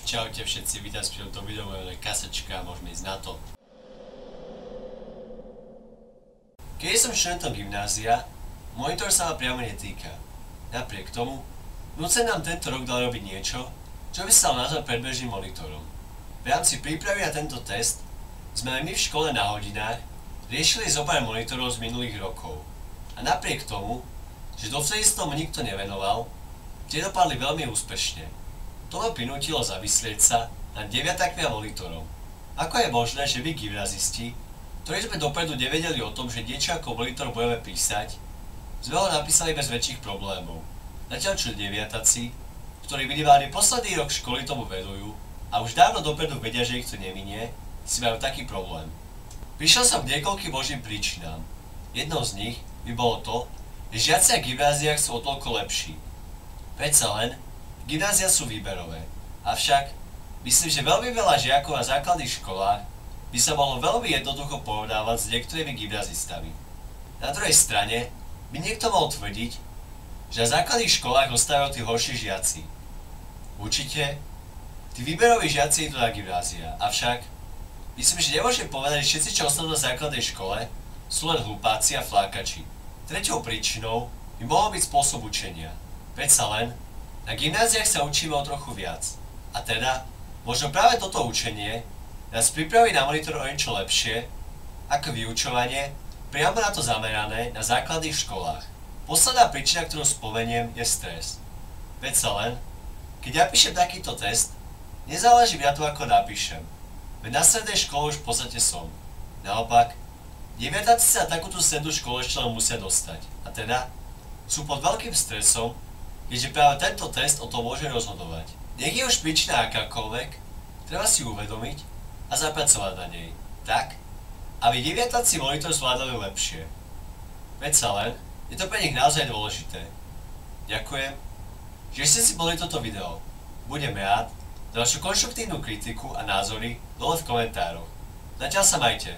Čaute všetci, vítajte pri tomto videu, kasečka, môžeme ísť na to. Keď som študentom gymnázia, monitor sa ma priamo netýka. Napriek tomu, NUCEN nám tento rok dal robiť niečo, čo by sa dal nazvať predbežným monitorom. V rámci prípravy na tento test sme my v škole na hodinách riešili zopár monitorov z minulých rokov. A napriek tomu, že dovtedy sa tomu nikto nevenoval, tie dopadli veľmi úspešne. To ma prinútilo zamyslieť sa nad deviatakmi a monitorom. Ako je možné, že vy gymnazisti, ktorí sme dopredu nevedeli o tom, že niečo ako monitor budeme písať, sme ho napísali bez väčších problémov. Zatiaľ čo deviataci, ktorí minimálne posledný rok školy tomu venujú a už dávno dopredu vedia, že ich to neminie, si majú taký problém. Prišiel som k niekoľkým možným príčinám. Jednou z nich by bolo to, že žiaci na gymnáziách sú o toľko lepší. Predsa len, gymnázia sú výberové, avšak myslím, že veľmi veľa žiakov na základných školách by sa mohlo veľmi jednoducho porovnávať s niektorými gymnazistami. Na druhej strane by niekto mohol tvrdiť, že na základných školách ostávajú tí horší žiaci. Určite, tí výberoví žiaci idú na gymnázia, avšak myslím, že nemôžem povedať, že všetci, čo ostanú na základnej škole, sú len hlupáci a flákači. Treťou príčinou by mohol byť spôsob učenia. Predsa len, na gymnáziách sa učíme o trochu viac. A teda, možno práve toto učenie nás pripraví na monitor o niečo lepšie, ako vyučovanie priamo na to zamerané na základných školách. Posledná príčina, ktorú spomeniem, je stres. Predsa len, keď ja píšem takýto test, nezáleží mi na to, ako napíšem. Veď na strednej škole už v podstate som. Naopak, deviatáci sa na takúto strednú školu ešte len musia dostať. A teda, sú pod veľkým stresom, keďže práve tento test o tom môže rozhodovať. Nech je už príčina akákoľvek, treba si uvedomiť a zapracovať na nej. Tak, aby deviatáci monitor zvládali lepšie. Predsa len, je to pre nich naozaj dôležité. Ďakujem, že ste si boli toto video. Budem rád za vašu konštruktívnu kritiku a názory dole v komentároch. Zatiaľ sa majte.